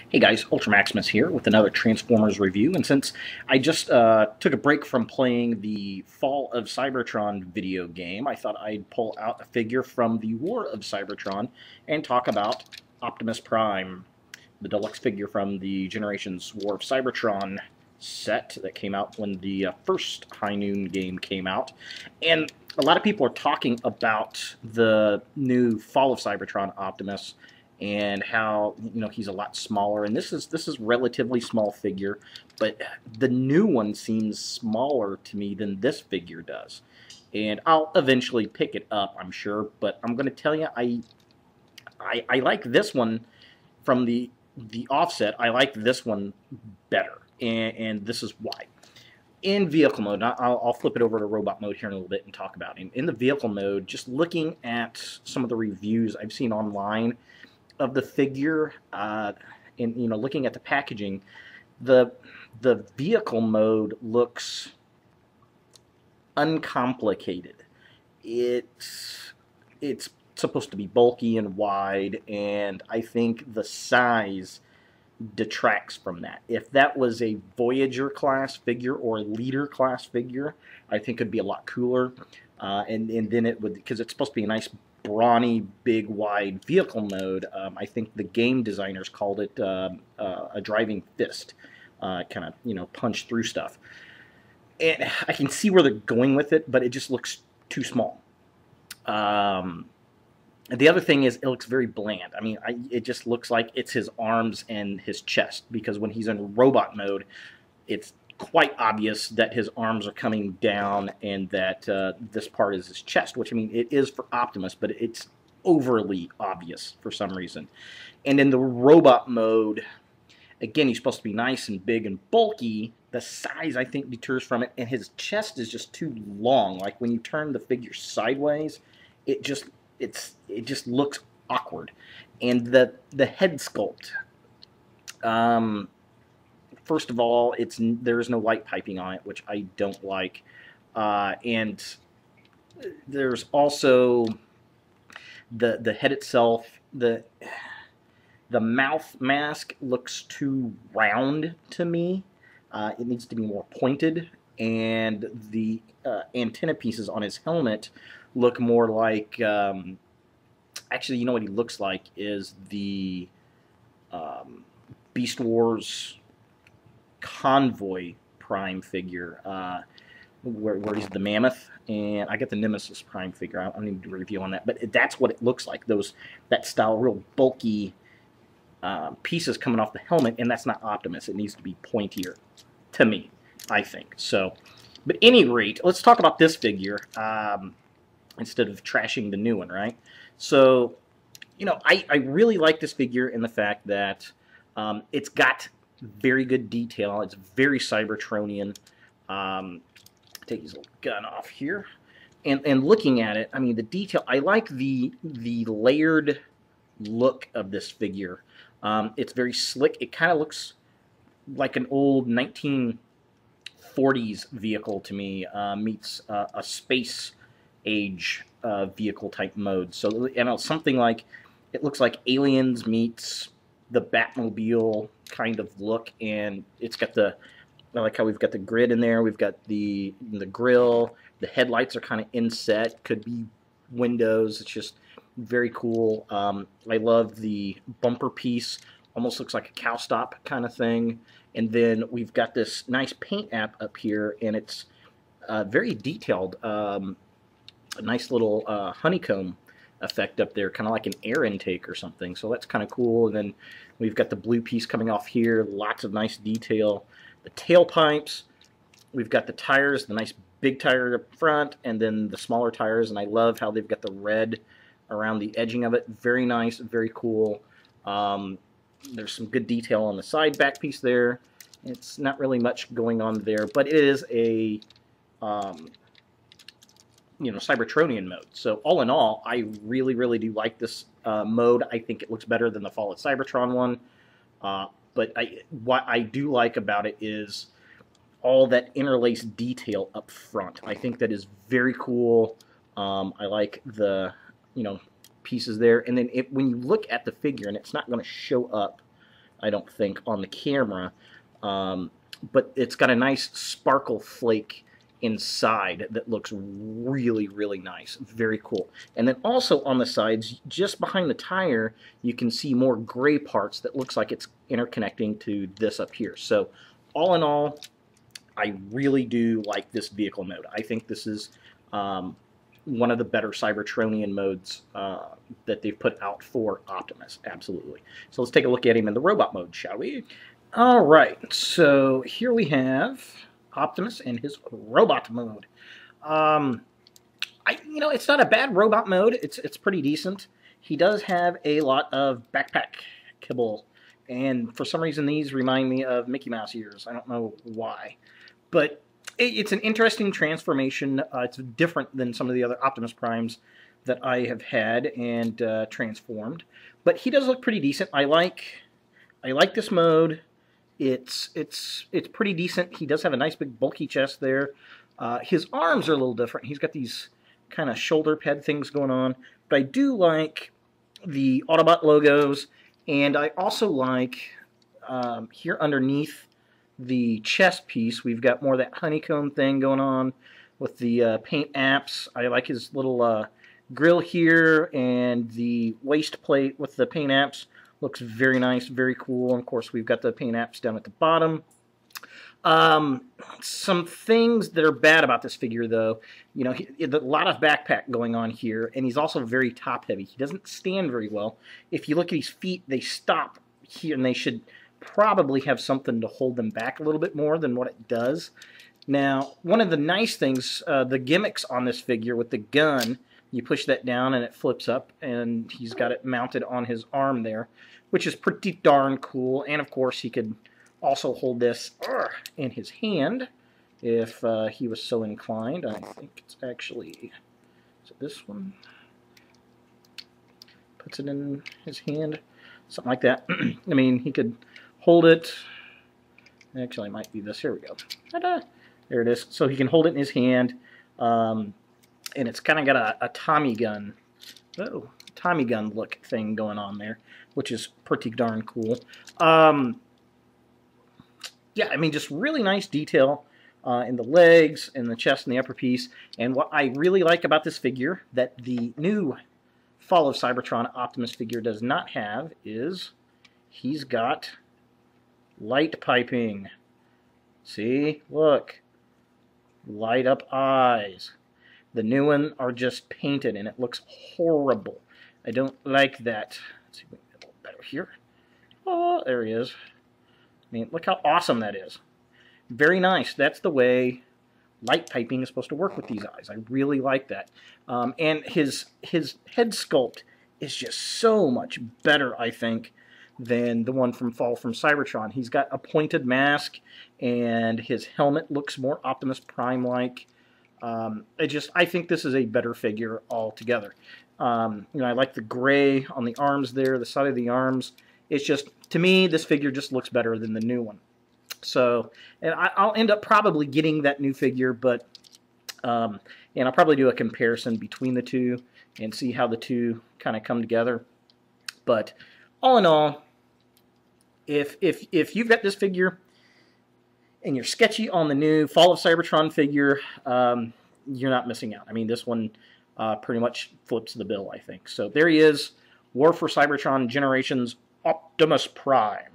Hey guys, Ultramaximus here with another Transformers review, and since I just took a break from playing the Fall of Cybertron video game, I thought I'd pull out a figure from the War of Cybertron and talk about Optimus Prime, the deluxe figure from the Generations War of Cybertron set that came out when the first High Noon game came out. And a lot of people are talking about the new Fall of Cybertron Optimus and how he's a lot smaller, and this is relatively small figure, but the new one seems smaller to me than this figure does, and I'll eventually pick it up, I'm sure. But I'm going to tell you, I like this one from the offset. I like this one better, and this is why. In vehicle mode, I'll flip it over to robot mode here in a little bit and talk about it. In the vehicle mode, just looking at some of the reviews I've seen online of the figure, and looking at the packaging, the vehicle mode looks uncomplicated. It's supposed to be bulky and wide, and I think the size detracts from that. If that was a Voyager class figure or a Leader class figure, I think it'd be a lot cooler, and then it would, because it's supposed to be a nice brawny, big, wide vehicle mode. I think the game designers called it a driving fist, kind of punch through stuff. And I can see where they're going with it, but it just looks too small. And the other thing is, it looks very bland. I mean, it just looks like it's his arms and his chest, because when he's in robot mode, it's quite obvious that his arms are coming down and that this part is his chest, which, I mean, it is for Optimus, but it's overly obvious for some reason. And in the robot mode, again, he's supposed to be nice and big and bulky. The size, I think, deters from it, and his chest is just too long. Like, when you turn the figure sideways, it just looks awkward. And the head sculpt, first of all, there is no light piping on it, which I don't like, and there's also the head itself. The mouth mask looks too round to me. It needs to be more pointed, and the antenna pieces on his helmet look more like. Actually, you know what he looks like is the Beast Wars Convoy Prime figure, where he's the Mammoth, and I get the Nemesis Prime figure. I don't need to do a review on that, but that's what it looks like. That style, real bulky pieces coming off the helmet, and that's not Optimus. It needs to be pointier, to me, I think. So, but at any rate, let's talk about this figure instead of trashing the new one, right? So, I really like this figure in the fact that it's got very good detail. It's very Cybertronian. Take his little gun off here, and looking at it, I mean, the detail. I like the layered look of this figure. It's very slick. It kind of looks like an old 1940s vehicle to me, meets a space age vehicle type mode. So, something like, it looks like Aliens meets the Batmobile kind of look, and it's got I like how we've got the grid in there, we've got the grill, the headlights are kind of inset, could be windows. It's just very cool. I love the bumper piece, almost looks like a cow stop kind of thing, and then we've got this nice paint app up here, and it's very detailed, a nice little honeycomb effect up there, kind of like an air intake or something, so that's kind of cool. And then we've got the blue piece coming off here, lots of nice detail. The tailpipes, we've got the tires, the nice big tire up front, and then the smaller tires, and I love how they've got the red around the edging of it. Very nice, very cool. There's some good detail on the side back piece there. It's not really much going on there, but it is a Cybertronian mode. So all in all, I really, really do like this mode. I think it looks better than the Fall of Cybertron one. But what I do like about it is all that interlaced detail up front. I think that is very cool. I like the pieces there. And then when you look at the figure, and it's not going to show up I don't think, on the camera. But it's got a nice sparkle flake inside that looks really, really nice. Very cool. And then also on the sides, just behind the tire, you can see more gray parts that looks like it's interconnecting to this up here. So all in all, I really do like this vehicle mode. I think this is one of the better Cybertronian modes that they've put out for Optimus. Absolutely. So let's take a look at him in the robot mode, shall we? All right, so here we have Optimus in his robot mode. It's not a bad robot mode. It's pretty decent. He does have a lot of backpack kibble, and for some reason these remind me of Mickey Mouse ears. I don't know why, but it's an interesting transformation. It's different than some of the other Optimus Primes that I have had and transformed, but he does look pretty decent. I like this mode. It's pretty decent. He does have a nice big bulky chest there. His arms are a little different. He's got these kind of shoulder pad things going on. But I do like the Autobot logos, and I also like here underneath the chest piece, we've got more of that honeycomb thing going on with the paint apps. I like his little grill here, and the waist plate with the paint apps. Looks very nice, very cool. And of course, we've got the paint apps down at the bottom. Some things that are bad about this figure, though, a lot of backpack going on here, and he's also very top-heavy. He doesn't stand very well. If you look at his feet, they stop here, and they should probably have something to hold them back a little bit more than what it does. Now, one of the nice things, the gimmicks on this figure with the gun, you push that down and it flips up, and he's got it mounted on his arm there, which is pretty darn cool. And of course, he could also hold this in his hand if he was so inclined. I think it's actually, is it this one? Puts it in his hand, something like that. I mean, he could hold it. Actually, it might be this. Here we go. Ta-da! There it is. So he can hold it in his hand. And it's kind of got a Tommy gun, Tommy gun look thing going on there, which is pretty darn cool. Yeah, I mean, just really nice detail in the legs and the chest and the upper piece. And what I really like about this figure that the new Fall of Cybertron Optimus figure does not have is he's got light piping. See? Look. Light up eyes. The new one are just painted, and it looks horrible. I don't like that. Let's see if we can get a little better here. Oh, there he is. I mean, look how awesome that is. Very nice. That's the way light piping is supposed to work with these eyes. I really like that. And his head sculpt is just so much better, I think, than the one from Fall from Cybertron. He's got a pointed mask, and his helmet looks more Optimus Prime-like. I think this is a better figure altogether. I like the gray on the arms there, the side of the arms. It's just, to me, this figure just looks better than the new one. So, and I'll end up probably getting that new figure, but, and I'll probably do a comparison between the two and see how the two kind of come together. But all in all, if you've got this figure and you're sketchy on the new Fall of Cybertron figure, you're not missing out. I mean, this one pretty much flips the bill, I think. So there he is, War for Cybertron Generations Optimus Prime.